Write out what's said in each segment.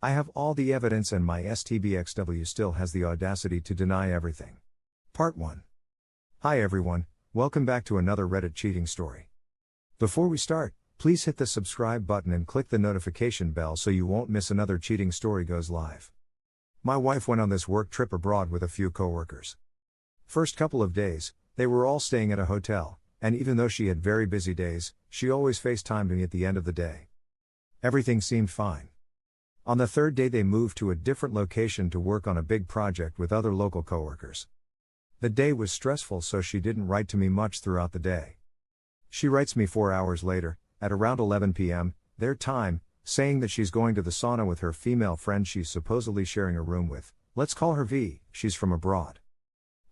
I have all the evidence and my STBXW still has the audacity to deny everything. Part 1. Hi everyone, welcome back to another Reddit cheating story. Before we start, please hit the subscribe button and click the notification bell so you won't miss another cheating story goes live. My wife went on this work trip abroad with a few coworkers. First couple of days, they were all staying at a hotel, and even though she had very busy days, she always FaceTimed me at the end of the day. Everything seemed fine. On the third day they moved to a different location to work on a big project with other local coworkers. The day was stressful, so she didn't write to me much throughout the day. She writes me 4 hours later, at around 11 p.m., their time, saying that she's going to the sauna with her female friend she's supposedly sharing a room with. Let's call her V, she's from abroad.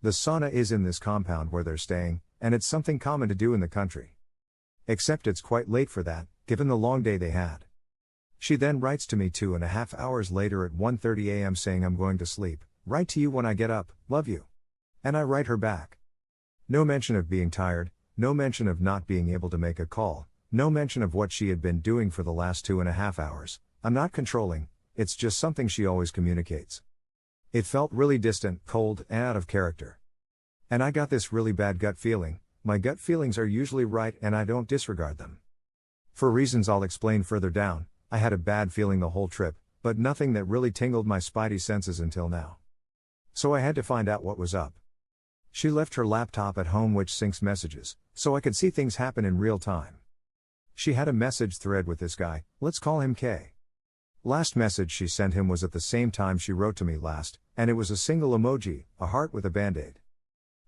The sauna is in this compound where they're staying, and it's something common to do in the country. Except it's quite late for that, given the long day they had. She then writes to me 2.5 hours later at 1:30 a.m. saying I'm going to sleep, write to you when I get up, love you. And I write her back. No mention of being tired, no mention of not being able to make a call, no mention of what she had been doing for the last 2.5 hours. I'm not controlling, it's just something she always communicates. It felt really distant, cold, and out of character. And I got this really bad gut feeling. My gut feelings are usually right and I don't disregard them. For reasons I'll explain further down, I had a bad feeling the whole trip, but nothing that really tingled my spidey senses until now. So I had to find out what was up. She left her laptop at home which syncs messages, so I could see things happen in real time. She had a message thread with this guy, let's call him K. Last message she sent him was at the same time she wrote to me last, and it was a single emoji, a heart with a band-aid.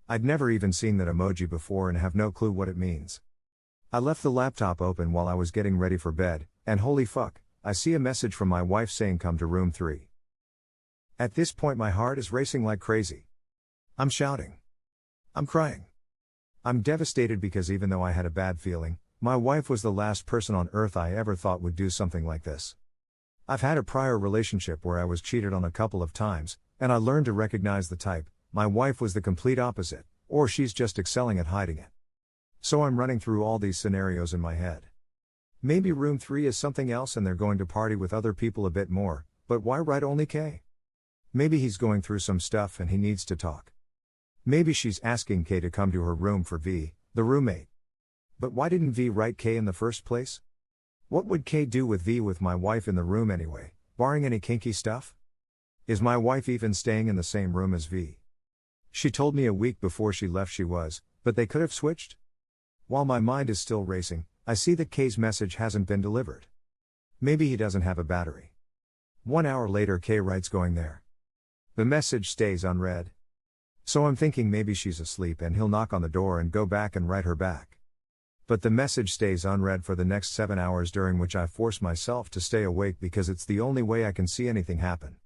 I'd never even seen that emoji before and have no clue what it means. I left the laptop open while I was getting ready for bed, and holy fuck, I see a message from my wife saying come to room 3. At this point my heart is racing like crazy. I'm shouting. I'm crying. I'm devastated because even though I had a bad feeling, my wife was the last person on earth I ever thought would do something like this. I've had a prior relationship where I was cheated on a couple of times, and I learned to recognize the type. My wife was the complete opposite, or she's just excelling at hiding it. So I'm running through all these scenarios in my head. Maybe room 3 is something else and they're going to party with other people a bit more, but why write only K? Maybe he's going through some stuff and he needs to talk. Maybe she's asking K to come to her room for V, the roommate. But why didn't V write K in the first place? What would K do with V with my wife in the room anyway, barring any kinky stuff? Is my wife even staying in the same room as V? She told me a week before she left she was, but they could have switched? While my mind is still racing, I see that K's message hasn't been delivered. Maybe he doesn't have a battery. 1 hour later K writes going there. The message stays unread. So I'm thinking maybe she's asleep and he'll knock on the door and go back and write her back. But the message stays unread for the next 7 hours, during which I force myself to stay awake because it's the only way I can see anything happen.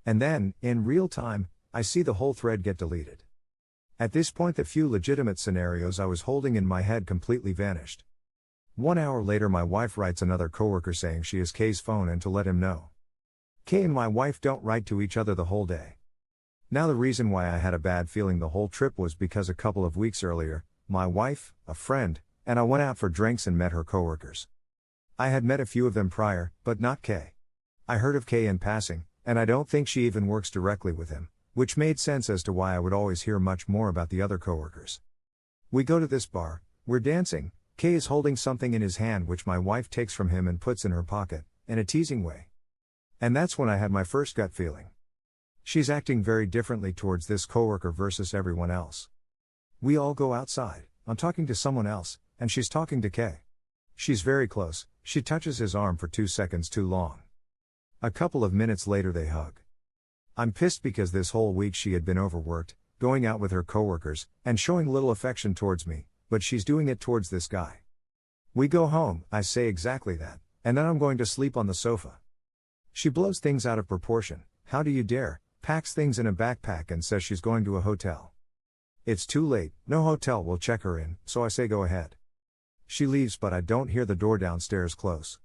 And then, in real time, I see the whole thread get deleted. At this point the few legitimate scenarios I was holding in my head completely vanished. 1 hour later my wife writes another coworker saying she has K's phone and to let him know. K and my wife don't write to each other the whole day. Now the reason why I had a bad feeling the whole trip was because a couple of weeks earlier, my wife, a friend, and I went out for drinks and met her coworkers. I had met a few of them prior, but not K. I heard of K in passing, and I don't think she even works directly with him, which made sense as to why I would always hear much more about the other coworkers. We go to this bar, we're dancing, K is holding something in his hand which my wife takes from him and puts in her pocket, in a teasing way. And that's when I had my first gut feeling. She's acting very differently towards this coworker versus everyone else. We all go outside, I'm talking to someone else, and she's talking to K. She's very close, she touches his arm for 2 seconds too long. A couple of minutes later they hug. I'm pissed because this whole week she had been overworked, going out with her coworkers, and showing little affection towards me, but she's doing it towards this guy. We go home, I say exactly that, and then I'm going to sleep on the sofa. She blows things out of proportion, how do you dare, packs things in a backpack and says she's going to a hotel. It's too late, no hotel will check her in, so I say go ahead. She leaves but I don't hear the door downstairs close.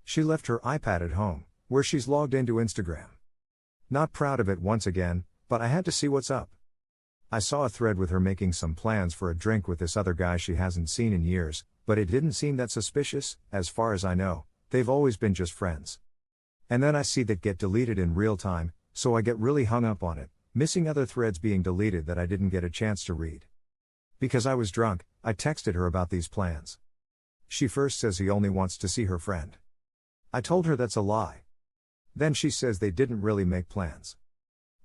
She left her iPad at home, where she's logged into Instagram. Not proud of it once again, but I had to see what's up. I saw a thread with her making some plans for a drink with this other guy she hasn't seen in years, but it didn't seem that suspicious. As far as I know, they've always been just friends. And then I see that get deleted in real time, so I get really hung up on it, missing other threads being deleted that I didn't get a chance to read. Because I was drunk, I texted her about these plans. She first says he only wants to see her friend. I told her that's a lie. Then she says they didn't really make plans.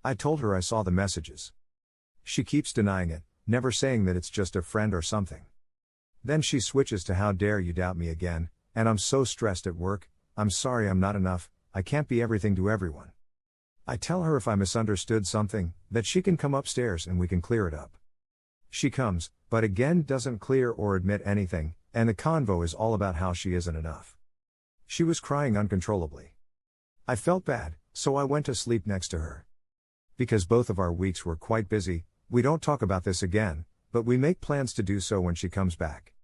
I told her I saw the messages. She keeps denying it, never saying that it's just a friend or something. Then she switches to how dare you doubt me again, and I'm so stressed at work, I'm sorry I'm not enough, I can't be everything to everyone. I tell her if I misunderstood something, that she can come upstairs and we can clear it up. She comes, but again doesn't clear or admit anything, and the convo is all about how she isn't enough. She was crying uncontrollably. I felt bad, so I went to sleep next to her. Because both of our weeks were quite busy, we don't talk about this again, but we make plans to do so when she comes back.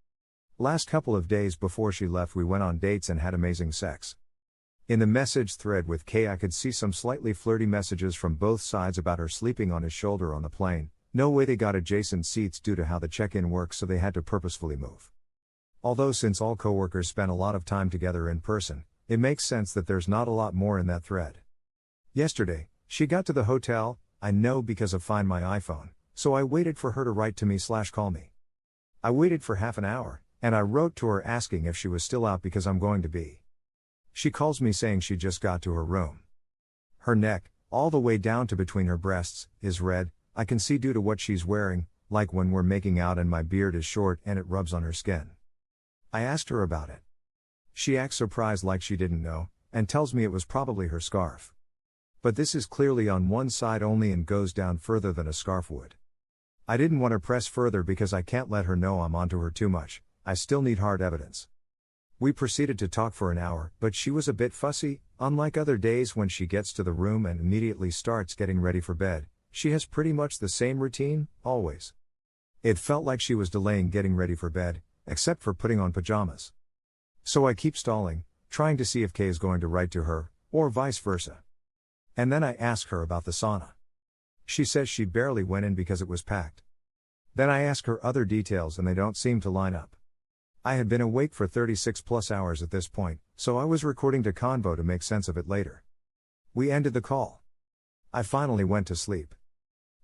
Last couple of days before she left we went on dates and had amazing sex. In the message thread with Kay I could see some slightly flirty messages from both sides about her sleeping on his shoulder on the plane. No way they got adjacent seats due to how the check-in works, so they had to purposefully move. Although since all coworkers spend a lot of time together in person, it makes sense that there's not a lot more in that thread. Yesterday, she got to the hotel, I know because of Find My iPhone, so I waited for her to write to me/call me. I waited for half an hour, and I wrote to her asking if she was still out because I'm going to be. She calls me saying she just got to her room. Her neck, all the way down to between her breasts, is red, I can see due to what she's wearing, like when we're making out and my beard is short and it rubs on her skin. I asked her about it. She acts surprised like she didn't know, and tells me it was probably her scarf. But this is clearly on one side only and goes down further than a scarf would. I didn't want to press further because I can't let her know I'm onto her too much, I still need hard evidence. We proceeded to talk for an hour, but she was a bit fussy, unlike other days when she gets to the room and immediately starts getting ready for bed. She has pretty much the same routine, always. It felt like she was delaying getting ready for bed, except for putting on pajamas. So I keep stalling, trying to see if Kay is going to write to her, or vice versa. And then I ask her about the sauna. She says she barely went in because it was packed. Then I ask her other details and they don't seem to line up. I had been awake for 36+ hours at this point, so I was recording to Convo to make sense of it later. We ended the call. I finally went to sleep.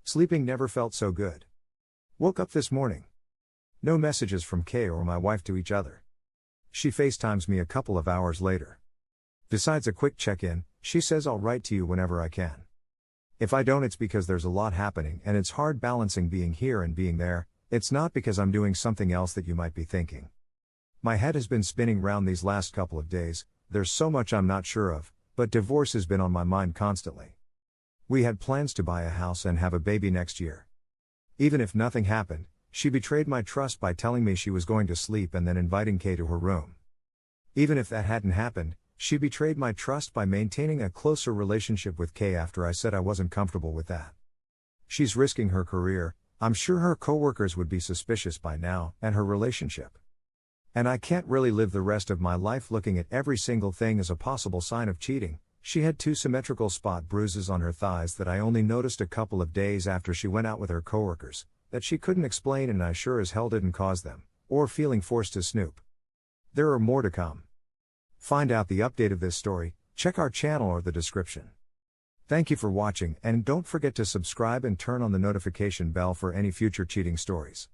Sleeping never felt so good. Woke up this morning. No messages from Kay or my wife to each other. She FaceTimes me a couple of hours later. Besides a quick check-in, she says I'll write to you whenever I can. If I don't, it's because there's a lot happening and it's hard balancing being here and being there. It's not because I'm doing something else that you might be thinking. My head has been spinning round these last couple of days, there's so much I'm not sure of, but divorce has been on my mind constantly. We had plans to buy a house and have a baby next year. Even if nothing happened, she betrayed my trust by telling me she was going to sleep and then inviting Kay to her room. Even if that hadn't happened, she betrayed my trust by maintaining a closer relationship with Kay after I said I wasn't comfortable with that. She's risking her career, I'm sure her coworkers would be suspicious by now, and her relationship. And I can't really live the rest of my life looking at every single thing as a possible sign of cheating. She had 2 symmetrical spot bruises on her thighs that I only noticed a couple of days after she went out with her coworkers, that she couldn't explain and I sure as hell didn't cause them, or feeling forced to snoop. There are more to come. Find out the update of this story, check our channel or the description. Thank you for watching and don't forget to subscribe and turn on the notification bell for any future cheating stories.